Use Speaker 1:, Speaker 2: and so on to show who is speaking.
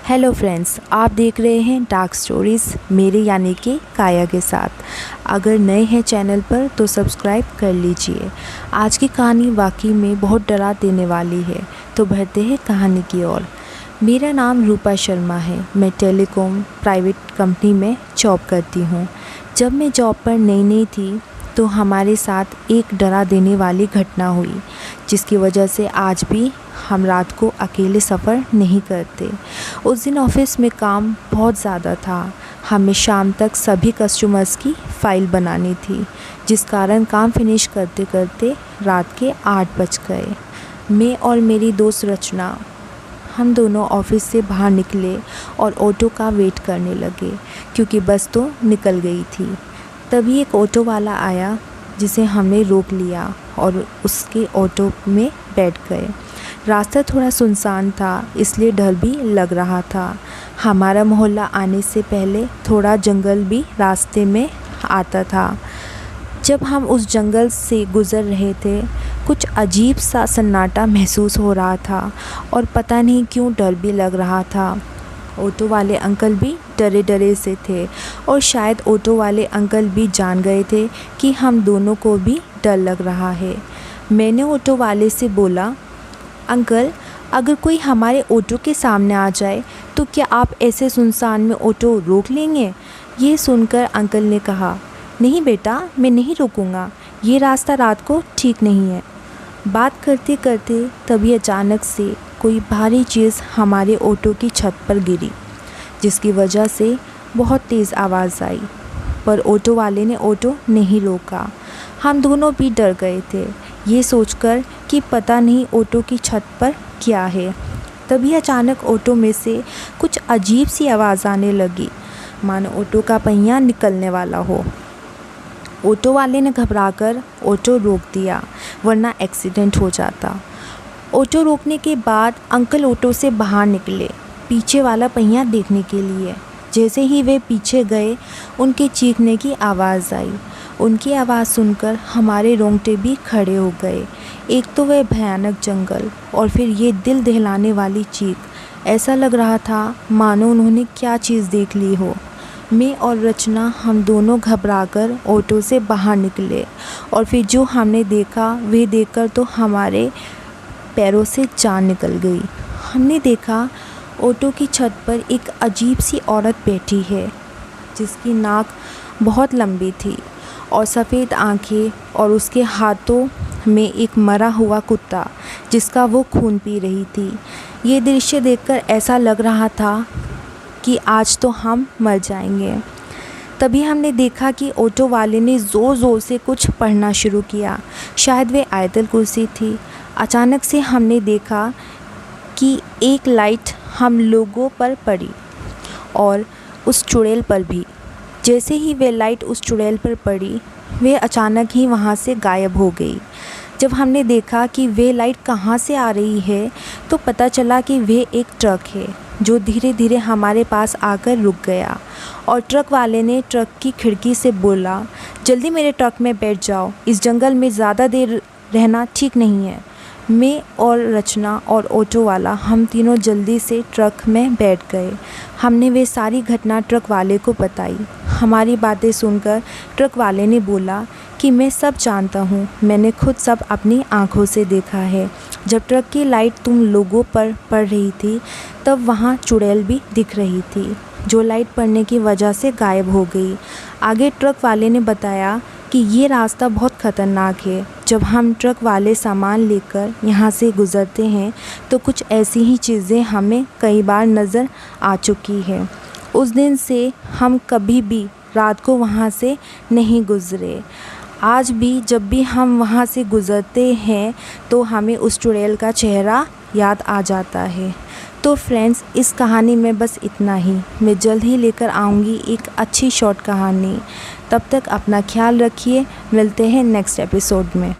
Speaker 1: Hello friends, आप देख रहे हैं डार्क स्टोरीज़ मेरे यानी कि काया के साथ। अगर नए हैं चैनल पर तो सब्सक्राइब कर लीजिए। आज की कहानी वाकई में बहुत डरा देने वाली है, तो बढ़ते हैं कहानी की ओर। मेरा नाम रूपा शर्मा है। मैं टेलीकॉम प्राइवेट कंपनी में जॉब करती हूँ। जब मैं जॉब पर नई थी तो हमारे साथ एक डरा देने वाली घटना हुई, जिसकी वजह से आज भी हम रात को अकेले सफ़र नहीं करते। उस दिन ऑफिस में काम बहुत ज़्यादा था। हमें शाम तक सभी कस्टमर्स की फ़ाइल बनानी थी, जिस कारण काम फिनिश करते करते रात के 8 बज गए। मैं और मेरी दोस्त रचना, हम दोनों ऑफिस से बाहर निकले और ऑटो का वेट करने लगे, क्योंकि बस तो निकल गई थी। तभी एक ऑटो वाला आया, जिसे हमने रोक लिया और उसके ऑटो में बैठ गए। रास्ता थोड़ा सुनसान था, इसलिए डर भी लग रहा था। हमारा मोहल्ला आने से पहले थोड़ा जंगल भी रास्ते में आता था। जब हम उस जंगल से गुज़र रहे थे, कुछ अजीब सा सन्नाटा महसूस हो रहा था और पता नहीं क्यों डर भी लग रहा था। ऑटो वाले अंकल भी डरे डरे से थे और शायद ऑटो वाले अंकल भी जान गए थे कि हम दोनों को भी डर लग रहा है। मैंने ऑटो वाले से बोला, अंकल, अगर कोई हमारे ऑटो के सामने आ जाए तो क्या आप ऐसे सुनसान में ऑटो रोक लेंगे? ये सुनकर अंकल ने कहा, नहीं बेटा, मैं नहीं रुकूंगा, ये रास्ता रात को ठीक नहीं है। बात करते करते तभी अचानक से कोई भारी चीज़ हमारे ऑटो की छत पर गिरी, जिसकी वजह से बहुत तेज़ आवाज़ आई, पर ऑटो वाले ने ऑटो नहीं रोका। हम दोनों भी डर गए थे, ये सोचकर कि पता नहीं ऑटो की छत पर क्या है। तभी अचानक ऑटो में से कुछ अजीब सी आवाज़ आने लगी, मानो ऑटो का पहिया निकलने वाला हो। ऑटो वाले ने घबराकर ऑटो रोक दिया, वरना एक्सीडेंट हो जाता। ऑटो रोकने के बाद अंकल ऑटो से बाहर निकले, पीछे वाला पहिया देखने के लिए। जैसे ही वे पीछे गए, उनके चीखने की आवाज़ आई। उनकी आवाज़ सुनकर हमारे रोंगटे भी खड़े हो गए। एक तो वह भयानक जंगल और फिर ये दिल दहलाने वाली चीख। ऐसा लग रहा था मानो उन्होंने क्या चीज़ देख ली हो। मैं और रचना, हम दोनों घबराकर ऑटो से बाहर निकले और फिर जो हमने देखा वे देखकर तो हमारे पैरों से जान निकल गई। हमने देखा ऑटो की छत पर एक अजीब सी औरत बैठी है, जिसकी नाक बहुत लंबी थी और सफ़ेद आंखें, और उसके हाथों में एक मरा हुआ कुत्ता, जिसका वो खून पी रही थी। ये दृश्य देखकर ऐसा लग रहा था कि आज तो हम मर जाएंगे। तभी हमने देखा कि ऑटो वाले ने ज़ोर ज़ोर से कुछ पढ़ना शुरू किया। शायद वे आयतल कुर्सी थी। अचानक से हमने देखा कि एक लाइट हम लोगों पर पड़ी और उस चुड़ैल पर भी। जैसे ही वे लाइट उस चुड़ैल पर पड़ी, वे अचानक ही वहाँ से गायब हो गई। जब हमने देखा कि वे लाइट कहाँ से आ रही है, तो पता चला कि वे एक ट्रक है, जो धीरे धीरे हमारे पास आकर रुक गया। और ट्रक वाले ने ट्रक की खिड़की से बोला, जल्दी मेरे ट्रक में बैठ जाओ, इस जंगल में ज़्यादा देर रहना ठीक नहीं है। मैं और रचना और ऑटो वाला, हम तीनों जल्दी से ट्रक में बैठ गए। हमने वे सारी घटना ट्रक वाले को बताई। हमारी बातें सुनकर ट्रक वाले ने बोला कि मैं सब जानता हूँ, मैंने खुद सब अपनी आँखों से देखा है। जब ट्रक की लाइट तुम लोगों पर पड़ रही थी, तब वहाँ चुड़ैल भी दिख रही थी, जो लाइट पड़ने की वजह से गायब हो गई। आगे ट्रक वाले ने बताया कि ये रास्ता बहुत ख़तरनाक है। जब हम ट्रक वाले सामान लेकर यहाँ से गुज़रते हैं, तो कुछ ऐसी ही चीज़ें हमें कई बार नज़र आ चुकी है। उस दिन से हम कभी भी रात को वहाँ से नहीं गुज़रे। आज भी जब भी हम वहाँ से गुज़रते हैं, तो हमें उस चुड़ैल का चेहरा याद आ जाता है। तो फ्रेंड्स, इस कहानी में बस इतना ही। मैं जल्द ही लेकर आऊँगी एक अच्छी शॉर्ट कहानी। तब तक अपना ख्याल रखिए। मिलते हैं नेक्स्ट एपिसोड में।